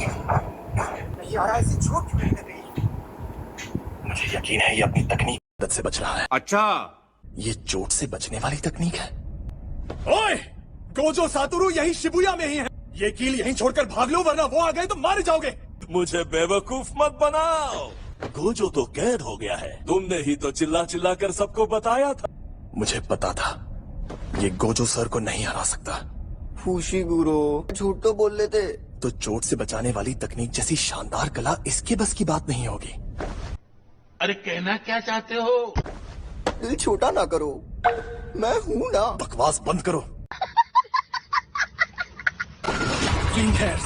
नहीं आ रहा, ऐसे झूठ क्यों कर रही है? मुझे यकीन है ये अपनी तकनीक मदद से बच रहा है। अच्छा, ये चोट से बचने वाली तकनीक है। ओए, गोजो सातोरू यही शिबुया में ही है। ये कील यहीं छोड़कर भाग लो, वरना वो आ गए तो मारे जाओगे। मुझे बेवकूफ मत बनाओ। गोजो तो कैद हो गया है। तुमने ही तो चिल्ला चिल्ला कर सबको बताया था। मुझे पता था ये गोजो सर को नहीं हरा सकता। फुशीगुरो, झूठ तो बोल लेते। तो चोट से बचाने वाली तकनीक जैसी शानदार कला इसके बस की बात नहीं होगी। अरे कहना क्या चाहते हो? दिल छोटा ना करो, मैं हूँ ना। बकवास बंद करो। Green hairs.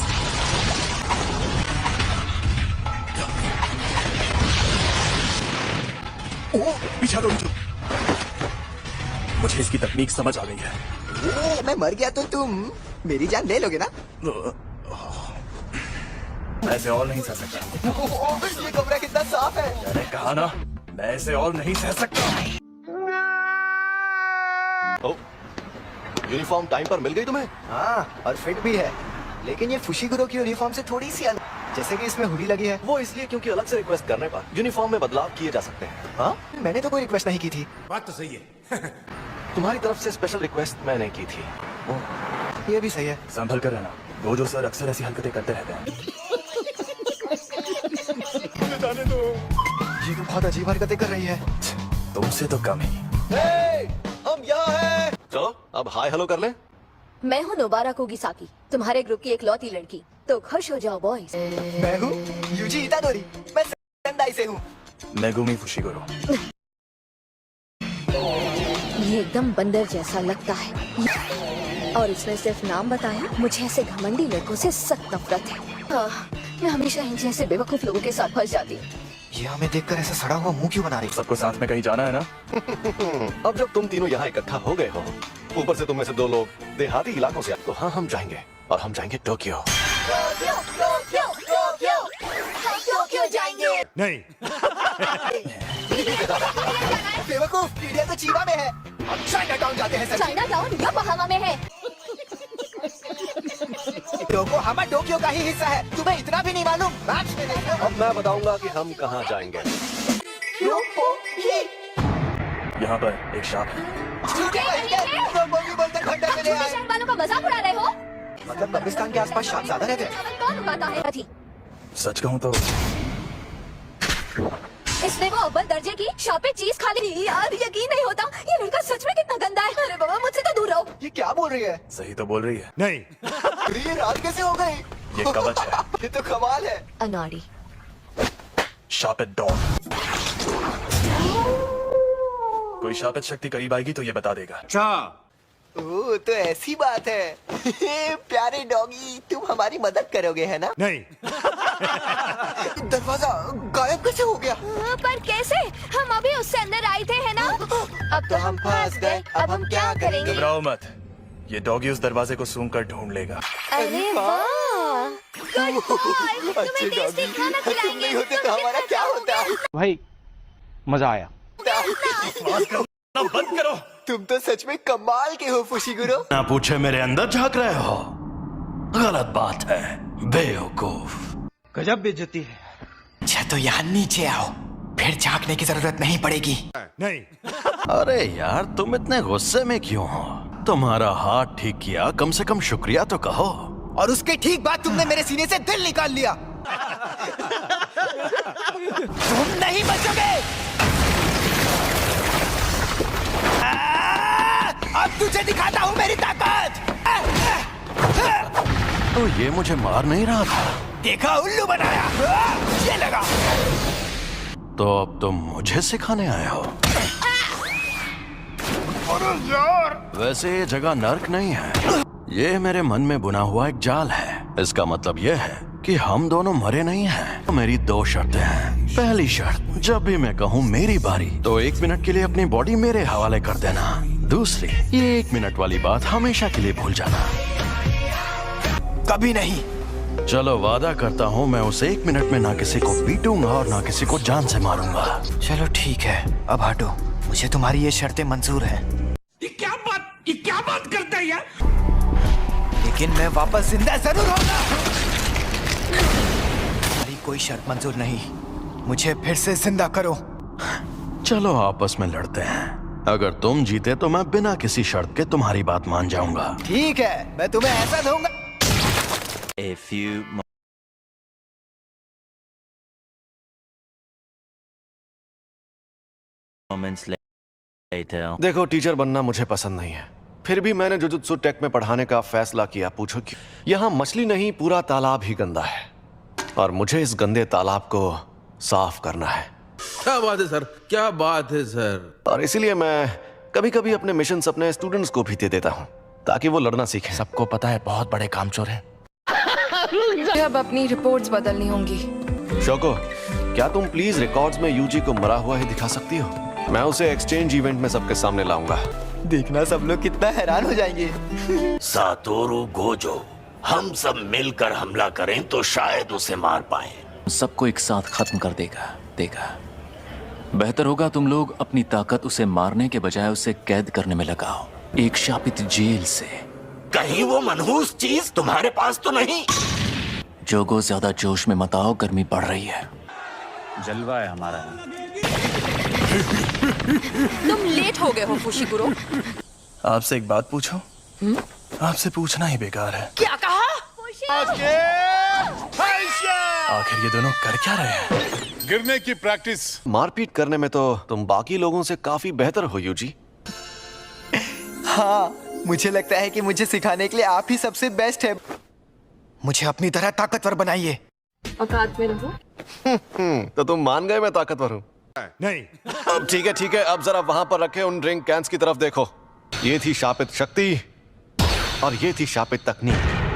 ओह, पीछे हटो, पीछे। मुझे इसकी तकनीक समझ आ गई है। मैं मर गया तो तुम मेरी जान ले लोगे ना? ऐसे और नहीं सह सकता। ये कमरा कितना साफ है। मैंने कहा ना, मैं ऐसे और नहीं सह सकता। यूनिफॉर्म टाइम पर मिल गई तुम्हें? हाँ, और फिट भी है। लेकिन ये फुशीगुरो की यूनिफॉर्म से थोड़ी सी अलग, जैसे कि इसमें हुडी लगी है। वो इसलिए क्योंकि अलग से रिक्वेस्ट करने पर यूनिफॉर्म में बदलाव किए जा सकते हैं। हाँ, मैंने तो कोई रिक्वेस्ट नहीं की थी। बात तो सही है। तुम्हारी तरफ से स्पेशल रिक्वेस्ट मैंने की थी। ये भी सही है। संभल कर रहना, गोजो सर अक्सर ऐसी हरकतें करते रहते हैं। जाने दो। ये तो बहुत अजीब हरकतें कर रही है। तुमसे तो कम ही। हम यहाँ हैं। चलो अब हाय हेलो कर ले। मैं हूँ नोबारा कोगिसाकी, तुम्हारे ग्रुप की इकलौती लड़की। तो खुश हो जाओ बॉयज। मैं हूँ यूजी इतादोरी, मैं सेंदाई से हूँ। मेगुमी फुशीगुरो। ये एकदम बंदर जैसा लगता है और इसने सिर्फ नाम बताया। मुझे ऐसे घमंडी लड़कों से सख्त नफरत है। मैं हमेशा इन जैसे बेवकूफ लोगों के साथ फंस जाती हूँ। ये हमें देखकर ऐसा सड़ा हुआ मुंह क्यों बना रही? सबको साथ में कहीं जाना है ना? अब जब तुम तीनों यहाँ इकट्ठा हो गए हो, ऊपर से तुम में से दो लोग देहाती इलाकों से, तो हाँ हम जाएंगे, और हम जाएंगे टोक्यो। क्यों जाएंगे? नहीं। बेवकूफ, इंडिया तो चीवा में है। अब चाइना टाउन जाते हैं। चाइना टाउन योकोहामा में है। योकोहामा टोक्यो का ही हिस्सा है, तुम्हें इतना भी नहीं मालूम? मैच में नहीं। अब मैं बताऊंगा कि हम कहाँ जाएंगे। यहाँ पर एक शाप है। शहर वालों का मजाक उड़ा रहे हो? मतलब कब्रिस्तान के आसपास शाप ज्यादा रहते हैं। कौन उगाता है? सच कहूँ तो इसने वो अव्वल दर्जे की शॉप चीज खा ली। यार यकीन नहीं होता, ये लड़का सच में कितना गंदा है। अरे बाबा, मुझसे तो दूर रहो। ये क्या बोल रही है? सही तो बोल रही है। नहीं। ये रात कैसे हो गई? ये कवच है। ये तो कमाल है। अनाड़ी। शापित डॉग। कोई शापित शक्ति करीब आएगी तो ये बता देगा। अच्छा, ओह, तो ऐसी बात है। प्यारे डॉगी, तुम हमारी मदद करोगे, है ना? नहीं। दरवाजा गायब कैसे हो गया? पर कैसे? हम अभी उससे अंदर आए थे, है ना? अब तो हम फंस गए। अब हम क्या करेंगे? घबराओ मत, ये डॉगी उस दरवाजे को सूंघ कर ढूंढ लेगा। अरे वाह, गुड बॉय। तुम्हें टेस्टी खाना खिलाएंगे। नहीं होते तो हमारा क्या होता? भाई मजा आया। बंद करो। तुम तो सच में कमाल के हो फुशीगुरो। ना पूछे मेरे अंदर झांक रहे हो, गलत बात है बेवकूफ। गजब बेइज्जती है। अच्छा तो यहाँ नीचे आओ, फिर झांकने की जरूरत नहीं पड़ेगी। नहीं। अरे यार तुम इतने गुस्से में क्यों हो? तुम्हारा हाथ ठीक किया, कम से कम शुक्रिया तो कहो। और उसके ठीक बाद तुमने मेरे सीने से दिल निकाल लिया। तुम नहीं बचोगे। अब तुझे दिखाता हूँ मेरी ताकत। तो ये मुझे मार नहीं रहा था। देखा, उल्लू बनाया। ये लगा। तो अब तुम मुझे सिखाने आए हो? वैसे ये जगह नर्क नहीं है, ये मेरे मन में बुना हुआ एक जाल है। इसका मतलब ये है कि हम दोनों मरे नहीं हैं। मेरी दो शर्तें हैं। पहली शर्त, जब भी मैं कहूँ मेरी बारी, तो 1 मिनट के लिए अपनी बॉडी मेरे हवाले कर देना। दूसरी, ये 1 मिनट वाली बात हमेशा के लिए भूल जाना। कभी नहीं। चलो वादा करता हूँ मैं उस 1 मिनट में ना किसी को पीटूंगा और ना किसी को जान से मारूंगा। चलो ठीक है, अब हटो। मुझे तुम्हारी ये शर्तें मंजूर हैं। ये क्या बात करता है यार? लेकिन मैं वापस जिंदा जरूर होगा। कोई शर्त मंजूर नहीं, मुझे फिर से जिंदा करो। चलो आपस में लड़ते हैं। अगर तुम जीते तो मैं बिना किसी शर्त के तुम्हारी बात मान जाऊंगा। ठीक है, मैं तुम्हें ऐसा दूंगा। A few moments later. देखो, टीचर बनना मुझे पसंद नहीं है, फिर भी मैंने जुजुत्सु टेक में पढ़ाने का फैसला किया। पूछो क्यों? यहाँ मछली नहीं, पूरा तालाब ही गंदा है और मुझे इस गंदे तालाब को साफ करना है। क्या बात है सर, क्या बात है सर। और इसीलिए मैं कभी कभी अपने मिशंस अपने स्टूडेंट्स को भी दे देता हूँ ताकि वो लड़ना सीखें। सबको पता है बहुत बड़े कामचोर हैं। अब अपनी रिपोर्ट्स बदलनी होंगी। शोको, क्या तुम प्लीज रिकॉर्ड्स में यूजी को मरा हुआ ही दिखा सकती हो? मैं उसे एक्सचेंज इवेंट में सबके सामने लाऊंगा। देखना सब लोग कितना हैरान हो जाएंगे। सातोरू गोजो, हम सब मिलकर हमला करें तो शायद उसे मार पाए। सबको एक साथ खत्म कर देगा। बेहतर होगा तुम लोग अपनी ताकत उसे मारने के बजाय उसे कैद करने में लगाओ, एक शापित जेल से। कहीं वो मनहूस चीज तुम्हारे पास तो नहीं? जोगो, ज्यादा जोश में मत आओ, गर्मी बढ़ रही है। जलवा है हमारा। तुम लेट हो गए हो फुशिकुरो। आपसे एक बात पूछूं? आपसे पूछना ही बेकार है। क्या कहा? आखिर ये दोनों कर क्या रहे हैं? गिरने की प्रैक्टिस। मारपीट करने में तो तुम बाकी लोगों से काफी बेहतर हो यूजी। हाँ, मुझे लगता है कि मुझे सिखाने के लिए आप ही सबसे बेस्ट है। मुझे अपनी तरह ताकतवर बनाइए। औकात में रहो। तो तुम मान गए मैं ताकतवर हूँ? नहीं। अब ठीक है, अब जरा वहां पर रखे उन ड्रिंक कैंस की तरफ देखो। ये थी शापित शक्ति और ये थी शापित तकनीक।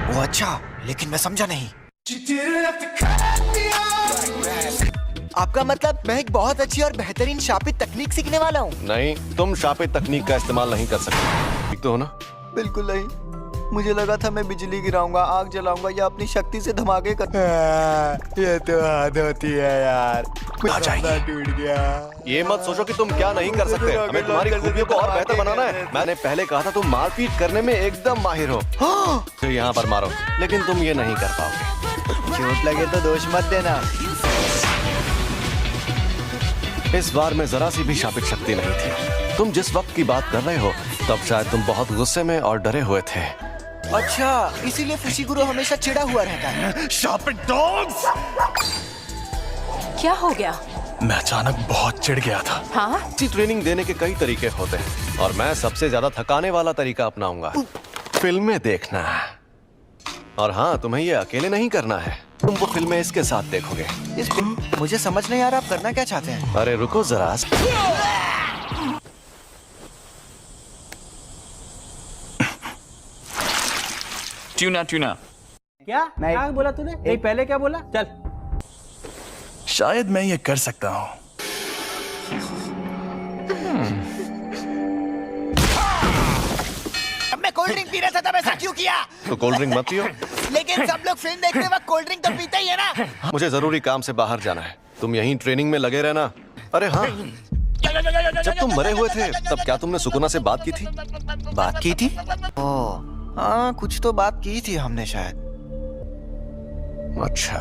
वो अच्छा, लेकिन मैं समझा नहीं। आपका मतलब मैं एक बहुत अच्छी और बेहतरीन शापित तकनीक सीखने वाला हूँ? नहीं, तुम शापित तकनीक का इस्तेमाल नहीं कर सकते। ठीक तो हो ना? बिल्कुल नहीं। मुझे लगा था मैं बिजली गिराऊंगा, आग जलाऊंगा या अपनी शक्ति से धमाके कर। ये तो हद होती है यार। टूट गया। ये मत सोचो कि तुम क्या नहीं कर सकते। हमें तुम्हारी खूबियों को और बेहतर बनाना है। मैंने पहले कहा था तुम मारपीट करने में एकदम माहिर हो। तो यहाँ पर मारो, लेकिन तुम ये नहीं कर पाओगे। चोट लगे तो दोष मत देना। इस बार में जरा सी भी शापित शक्ति नहीं थी। तुम जिस वक्त की बात कर रहे हो तब शायद तुम बहुत गुस्से में और डरे हुए थे। अच्छा, इसीलिए फुशिकुरो हमेशा चिढ़ा हुआ रहता है। शापित डॉग्स! क्या हो गया? मैं अचानक बहुत चिढ़ गया था। हाँ? इसी ट्रेनिंग देने के कई तरीके होते हैं और मैं सबसे ज्यादा थकाने वाला तरीका अपनाऊंगा। फिल्में देखना। और हाँ, तुम्हें ये अकेले नहीं करना है, तुम वो फिल्में इसके साथ देखोगे। मुझे समझ नहीं आ रहा आप करना क्या चाहते हैं। अरे रुको जरा। ट्यूना क्या बोला तूने? नहीं, पहले क्या बोला? चल। शायद मैं ये कर सकता हूँ। मैं कोल्ड ड्रिंक पी रहा था तब ऐसा क्यों किया? तो कोल्ड ड्रिंक मत पियो। लेकिन सब लोग फिल्म देखते वक्त कोल्ड ड्रिंक तो पीते ही है ना। मुझे जरूरी काम से बाहर जाना है, तुम यहीं ट्रेनिंग में लगे रहना। अरे हाँ, जब तुम मरे हुए थे तब क्या तुमने सुकुना से बात की थी? बात की थी? ओह हाँ, कुछ तो बात की थी हमने शायद। अच्छा।